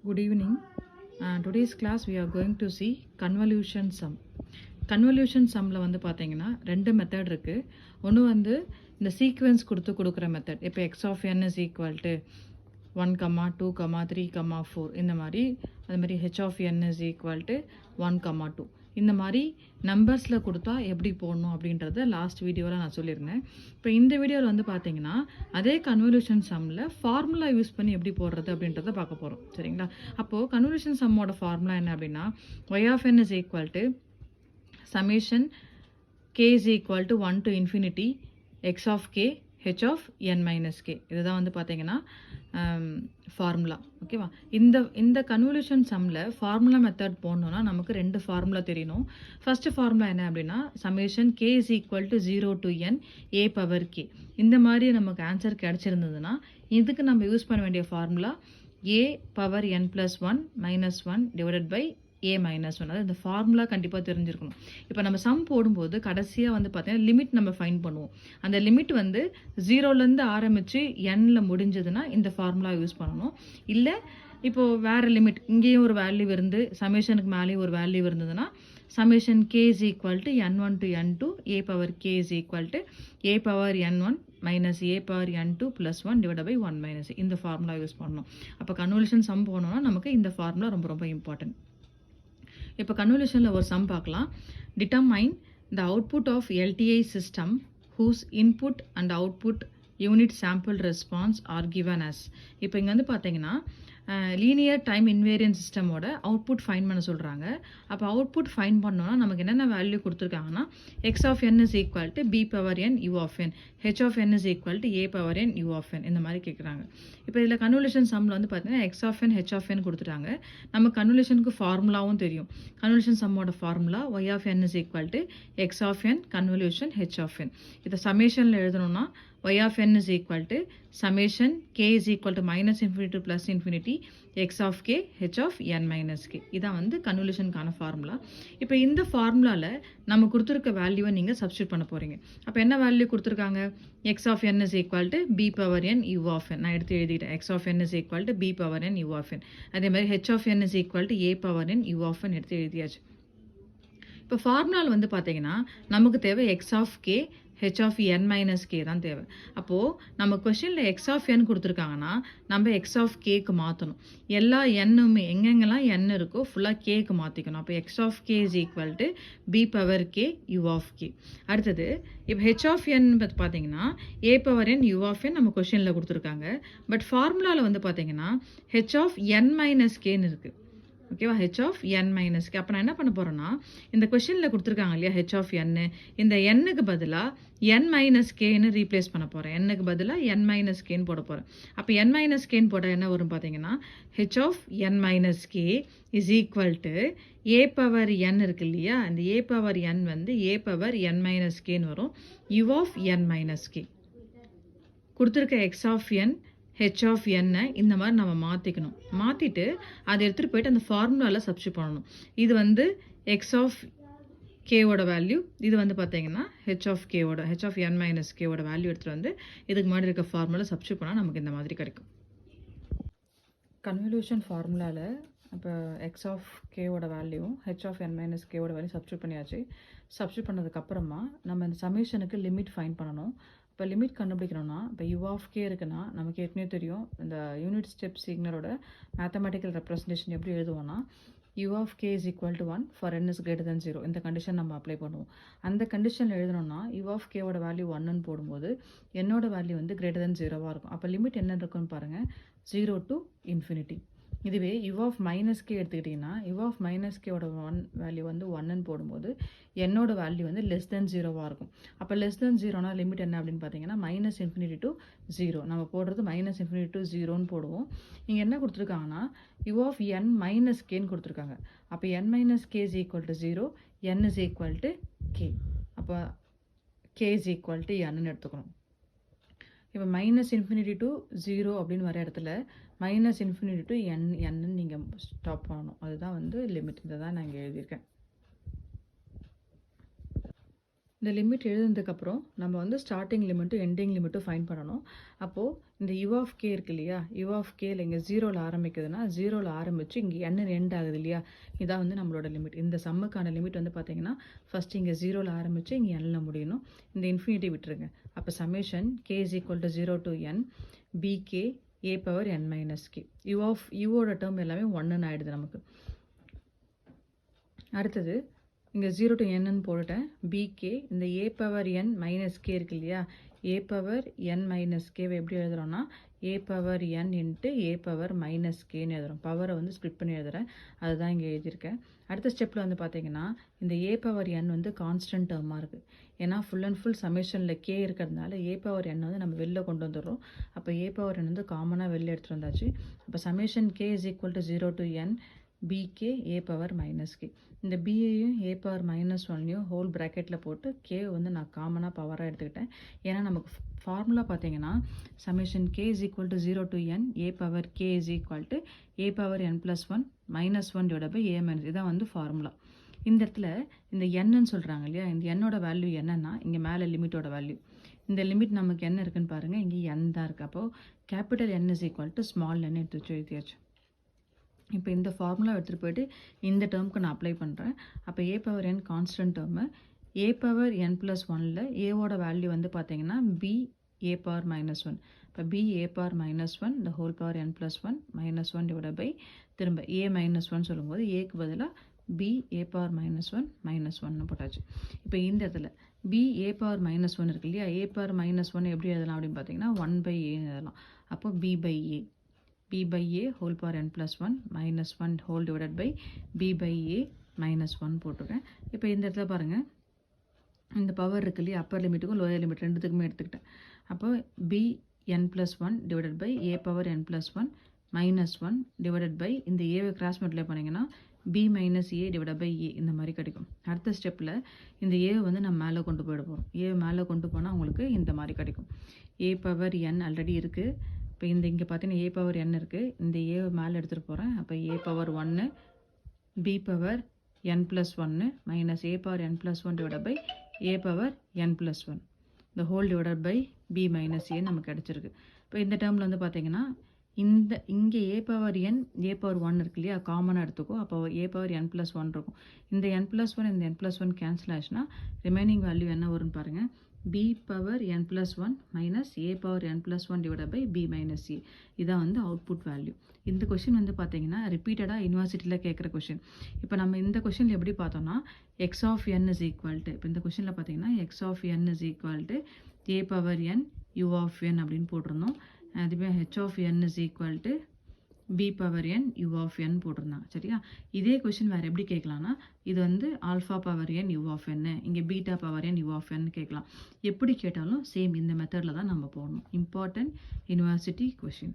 Good evening. Today's class we are going to see convolution sum. Convolution sumல வந்து பார்த்தீங்கன்னா ரெண்டு method இருக்கு. ஒன்று வந்து இந்த சீக்வென்ஸ் கொடுக்குற மெத்தட். இப்போ x of n is equal to 1, 2, 3, 4 இந்த மாதிரி. அது மாதிரி h of n is equal to 1, 2 இந்த மாதிரி நம்பர்ஸில் கொடுத்தா எப்படி போடணும் அப்படின்றத லாஸ்ட் வீடியோவில் நான் சொல்லியிருந்தேன். இப்போ இந்த வீடியோவில் வந்து பார்த்தீங்கன்னா அதே கன்வல்யூஷன் சம்மில் ஃபார்முலா யூஸ் பண்ணி எப்படி போடுறது அப்படின்றத பார்க்க போகிறோம். சரிங்களா? அப்போது கன்வல்யூஷன் சம்மோட ஃபார்முலா என்ன அப்படின்னா y of n is equal to summation k is equal to 1 to infinity x of k h of n minus k. இதுதான் வந்து பார்த்தீங்கன்னா ஃபார்முலா. ஓகேவா? இந்த கன்வல்யூஷன் சம்மில் ஃபார்முலா மெத்தட் போடணுன்னா நமக்கு ரெண்டு ஃபார்முலா தெரியணும். ஃபர்ஸ்ட் ஃபார்முலா என்ன அப்படின்னா summation K is equal to 0 to n a power K. இந்த மாதிரி நமக்கு ஆன்சர் கிடச்சிருந்ததுன்னா இதுக்கு நம்ம யூஸ் பண்ண வேண்டிய formula a power n plus 1 minus 1 divided by a minus 1. அதாவது இந்த ஃபார்முலா கண்டிப்பாக தெரிஞ்சிருக்கணும். இப்போ நம்ம சம் போடும்போது கடைசியாக வந்து பார்த்தீங்கன்னா லிமிட் நம்ம ஃபைண்ட் பண்ணுவோம். அந்த லிமிட் வந்து 0லேருந்து ஆரம்பித்து n முடிஞ்சதுன்னா இந்த ஃபார்முலா யூஸ் பண்ணணும். இல்லை இப்போது வேறு லிமிட் இங்கேயும் ஒரு வேல்யூ இருந்து சமேஷனுக்கு மேலேயும் ஒரு வேல்யூ இருந்ததுன்னா summation k is equal to n1 to n2 a power k is equal to a power n1 minus a power n2 plus 1 divided by 1 minus இந்த ஃபார்முலா யூஸ் பண்ணணும். அப்போ கன்வல்யூஷன் சம் போனோம்னா நமக்கு இந்த ஃபார்முலா ரொம்ப ரொம்ப important. இப்போ கன்வல்யூஷனில் ஒரு சம் பார்க்கலாம். Determine the output of LTI system whose input and output unit sample response are given us. இப்போ இங்கே வந்து பார்த்தீங்கன்னா லீனியர் டைம் இன்வேரியன்ட் சிஸ்டமோட அவுட்புட் ஃபைன் பண்ண சொல்கிறாங்க. அப்போ அவுட்புட் ஃபைன் பண்ணோன்னா நமக்கு என்னென்ன வேல்யூ கொடுத்துருக்காங்கன்னா x of n is equal to b power n u of n, h of n is equal to a power n u of n இந்த மாதிரி கேட்குறாங்க. இப்போ இதில் கன்வல்யூஷன் சம்மில் வந்து பார்த்தீங்கன்னா x of n h of n கொடுத்துட்டாங்க. நம்ம கன்வல்யூஷனுக்கு ஃபார்முலாவும் தெரியும். கன்வல்யூஷன் சம்மோட formula y of n is equal to x of n convolution h of n. இதை சமேஷனில் எழுதணும்னா y of n is equal to summation k is equal to minus infinity to plus infinity x of k h of n minus k. இதான் வந்து கன்வல்யூஷனுக்கான formula. இப்போ இந்த ஃபார்முலாவில் நம்ம கொடுத்துருக்க வேல்யூவை நீங்கள் சப்ஸ்டியூட் பண்ண போகிறீங்க. அப்போ என்ன வேல்யூ கொடுத்துருக்காங்க? x of n is equal to b power n u of n. நான் எடுத்து எழுதிட்டேன். x of n is equal to b power n u of n. அதே மாதிரி h of n is equal to a power n u of n எடுத்து எழுதியாச்சு. இப்போ ஃபார்முலாவில் வந்து பார்த்தீங்கன்னா நமக்கு தேவை x of k h of n minus k தான் தேவை. அப்போது நம்ம கொஷனில் x of n கொடுத்துருக்காங்கன்னா நம்ம x of kக்கு மாற்றணும். எல்லா எண்ணுமே எங்கெங்கெல்லாம் n இருக்கோ ஃபுல்லாக கேக்கு மாற்றிக்கணும். அப்போ x of k is equal to b power k u of k. அடுத்தது இப்போ h of n பார்த்தீங்கன்னா a power n u of n நம்ம கொஷனில் கொடுத்துருக்காங்க. பட் ஃபார்முலாவில் வந்து பார்த்தீங்கன்னா h of n minus kன்னு இருக்குது. ஓகேவா? H of N minus K. அப்போ நான் என்ன பண்ண போகிறேன்னா இந்த கொஷனில் கொடுத்துருக்காங்க இல்லையா ஹெச் ஆஃப் என்னு, இந்த எண்ணுக்கு பதிலாக என் மைனஸ் கேன்னு ரீப்ளேஸ் பண்ண போகிறேன். எண்ணுக்கு பதிலாக என் மைனஸ் கேன்னு போட போகிறேன். அப்போ என் மைனஸ் கேன்னு போட்டால் என்ன வரும் பார்த்தீங்கன்னா h of N minus k is equal to a power n இருக்கு இல்லையா, இந்த ஏ பவர் என் வந்து ஏ பவர் என் மைனஸ் கேன்னு வரும். U of N minus k கொடுத்துருக்க x of n h of என்ன இந்த மாதிரி நம்ம மாற்றிக்கணும். மாற்றிட்டு அதை எடுத்துகிட்டு போயிட்டு அந்த ஃபார்முலாவில் சப்ஸ்டியூட் பண்ணணும். இது வந்து எக்ஸ் ஆஃப் கேவோட வேல்யூ, இது வந்து பார்த்தீங்கன்னா ஹெச் ஆஃப் கேவோட ஹெச் ஆஃப் என் மைனஸ் கேவோட வேல்யூ எடுத்துகிட்டு வந்து இதுக்கு முன்னாடி இருக்க ஃபார்முலா சப்ஸ்டியூட் பண்ணால் நமக்கு இந்த மாதிரி கிடைக்கும். கன்வல்யூஷன் ஃபார்முலாவில் இப்போ எக்ஸ் ஆஃப் கேவோட value h of N minus கேவோட வேல்யூ சப்ஸ்டியூட் பண்ணியாச்சு. சப்ஸ்டியூட் பண்ணதுக்கப்புறமா நம்ம இந்த சமேஷனுக்கு லிமிட் ஃபைன் பண்ணணும். இப்போ லிமிட் கண்டுபிடிக்கணும்னா இப்போ யூ ஆஃப் கே இருக்குன்னா நமக்கு ஏற்கனவே தெரியும் இந்த யூனிட் ஸ்டெப் சிக்னலோட மேத்தமெட்டிக்கல் ரெப்ரசன்டேஷன் எப்படி எழுதுவோம்னா u of k is equal to 1 for n is greater than 0. இந்த கண்டிஷன் நம்ம அப்ளை பண்ணுவோம். அந்த கண்டிஷனில் எழுதணும்னா யூ ஆஃப் கேவோட வேல்யூ 1ன்னு போடும்போது என்னோட வேல்யூ வந்து கிரேட்டர் தென் 0வாக இருக்கும். அப்போ லிமிட் என்ன இருக்குன்னு பாருங்கள், 0 to infinity. இதுவே யூ ஆஃப் மைனஸ் கே எடுத்துக்கிட்டிங்கன்னா யூ ஆஃப் மைனஸ் கேவோட வேல்யூ வந்து 1ன்னு போடும்போது என்னோட வேல்யூ வந்து லெஸ் தென் 0வாக இருக்கும். அப்போ லெஸ் தென் 0னா லிமிட் என்ன அப்படின்னு பார்த்தீங்கன்னா மைனஸ் இன்ஃபினிட்டி டு 0. நம்ம போடுறது மைனஸ் இன்ஃபினிட்டி டு 0ன்னு போடுவோம். இங்கே என்ன கொடுத்துருக்காங்கன்னா யூ ஆஃப் என் மைனஸ் கேன்னு கொடுத்துருக்காங்க. அப்போ n minus k is equal to 0, n is equal to k. அப்போ கே இஸ் ஈக்குவல் டு என்னு எடுத்துக்கணும். இப்போ மைனஸ் இன்ஃபினிட்டி டு 0 அப்படின்னு வர இடத்துல மைனஸ் இன்ஃபினிட்டி டு என்னு நீங்கள் ஸ்டாப் பண்ணணும். அதுதான் வந்து லிமிட். இதை தான் நான் இங்கே எழுதியிருக்கேன். இந்த லிமிட் எழுதுனதுக்கப்புறம் நம்ம வந்து ஸ்டார்டிங் லிமிட்டும் எண்டிங் லிமிட்டும் ஃபைண்ட் பண்ணணும். அப்போது இந்த u ஆஃப் கே இருக்கு இல்லையா, u ஆஃப் கேல இங்கே 0ல் ஆரம்பிக்குதுன்னா 0ல் ஆரம்பித்து இங்கே n எண்ட் ஆகுது இல்லையா, இதான் வந்து நம்மளோட லிமிட். இந்த சம்முக்கான லிமிட் வந்து பார்த்தீங்கன்னா ஃபஸ்ட் இங்கே 0ல் ஆரம்பித்து இங்கே nல முடியணும். இந்த இன்ஃபினிட்டி விட்டுருங்க. அப்போ summation k is equal to 0 to n bk a power n minus k. யூவோட டேர்ம் எல்லாமே 1ன்னு ஆகிடுது நமக்கு. அடுத்தது இங்கே 0 to n போட்டுட்டேன். பிகே இந்த a power n minus k இருக்கு இல்லையா, a பவர் n மைனஸ் கேவை எப்படி எழுதுகிறோன்னா a power n into a power minus கேன்னு எழுதுகிறோம். பவரை வந்து ஸ்ப்ளிட் பண்ணி எழுதுகிறேன், அதுதான் இங்கே எழுதியிருக்கேன். அடுத்த ஸ்டெப்பில் வந்து பார்த்தீங்கன்னா இந்த a பவர் n வந்து கான்ஸ்டன்ட் டேர்மாக இருக்குது. ஏன்னா ஃபுல் அண்ட் ஃபுல் சமேஷனில் கே இருக்கிறதுனால a பவர் n வந்து நம்ம வெளில கொண்டு வந்துடுறோம். அப்போ a பவர் n வந்து காமனாக வெளில எடுத்துகிட்டு வந்தாச்சு. அப்போ summation k is equal to 0 to n bk a power minus K. இந்த பிஏயும் a பவர் மைனஸ் ஒன்லையும் ஹோல் ப்ராக்கெட்டில் போட்டு கே வந்து நான் காமனாக பவராக எடுத்துக்கிட்டேன். ஏன்னா நமக்கு ஃபார்முலா பார்த்தீங்கன்னா summation k is equal to 0 to n a power k is equal to a power n plus 1 minus 1 divided by a minus, இதான் வந்து ஃபார்முலா. இந்த இடத்துல இந்த என்னன்னு சொல்கிறாங்க இல்லையா, இந்த என்னோட வேல்யூ என்னன்னா இங்கே மேலே லிமிட்டோட வேல்யூ. இந்த லிமிட் நமக்கு என்ன இருக்குன்னு பாருங்கள், இங்கே n தான் இருக்குது. அப்போது capital n is equal to small n எடுத்து வச்சு எழுதியாச்சு. இப்போ இந்த ஃபார்முலா எடுத்துகிட்டு போய்ட்டு இந்த டேர்முக்கு நான் அப்ளை பண்ணுறேன். அப்போ a power n constant term a power n plus 1ல் ஏவோட வேல்யூ வந்து பார்த்தீங்கன்னா b a பவர் மைனஸ் 1. இப்போ b a பவர் மைனஸ் 1 இந்த whole power n plus 1 minus 1 divide by திரும்ப a மைனஸ் 1 சொல்லும்போது ஏக்கு பதிலாக b a power minus 1 minus 1 போட்டாச்சு. இப்போ இந்த இடத்துல b a பவர் மைனஸ் 1 இருக்கு இல்லையா, a பவர் மைனஸ் 1 எப்படி எழுதலாம் அப்படின்னு பார்த்தீங்கன்னா 1 பை ஏன்னு எழுதலாம். அப்போ b by a whole power n plus 1 minus 1 whole divided by b by a minus 1 போட்டுருக்கேன். இப்போ இந்த இடத்துல பாருங்கள், இந்த பவர் இருக்கு இல்லையா, அப்பர் லிமிட்டுக்கும் லோயர் லிமிட் ரெண்டுத்துக்குமே எடுத்துக்கிட்டேன். அப்போ b n plus 1 divided by a power n plus 1 minus 1 divided by இந்த ஏவை கிராஸ் மல்டிப்ளை பண்ணிங்கன்னா b minus a divided by a இந்த மாதிரி கிடைக்கும். அடுத்த ஸ்டெப்பில் இந்த ஏவை வந்து நம்ம மேலே கொண்டு போயிட போகிறோம். ஏவை மேலே கொண்டு போனால் உங்களுக்கு இந்த மாதிரி கிடைக்கும். a பவர் n ஆல்ரெடி இருக்குது. இப்போ இங்கே பார்த்தீங்கன்னா a பவர் n இருக்குது, இந்த a மேலே எடுத்துகிட்டு போகிறேன். அப்போ a power 1 b power n plus 1 minus a power n plus 1 divide by a power n plus 1 இந்த whole divide by b minus a நமக்கு கிடச்சிருக்கு. இப்போ இந்த டேர்மில் வந்து பார்த்தீங்கன்னா இங்கே a power n a power 1 இருக்கு இல்லையா, காமனாக எடுத்துக்கோ. அப்போ a பவர் n ப்ளஸ் 1 இருக்கும். இந்த n ப்ளஸ் 1 இந்த n ப்ளஸ் 1 கேன்சல் ஆச்சுன்னா ரிமைனிங் வேல்யூ என்ன வரும்னு பாருங்கள், b power n plus 1 minus a power n plus 1 divided by b minus a. இதான் வந்து அவுட்புட் வேல்யூ. இந்த கொஷின் வந்து பார்த்தீங்கன்னா ரிப்பீட்டடாக யூனிவர்சிட்டியில் கேட்குற கொஷின். இப்போ நம்ம இந்த கொஷினில் எப்படி பார்த்தோம்னா x of n is equal to, இப்போ இந்த கொஷினில் பார்த்தீங்கன்னா x of n is equal to a power n u of n அப்படின்னு போட்டிருந்தோம். அதுவே h of n is equal to b power n u of n போட்டிருந்தாங்க. சரியா, இதே கொஷின் வேறு எப்படி கேட்கலான்னா இது வந்து alpha power n u of n, இங்கே beta power n u of n கேட்கலாம். எப்படி கேட்டாலும் சேம் இந்த மெத்தடில் தான் நம்ம போடணும். Important university question.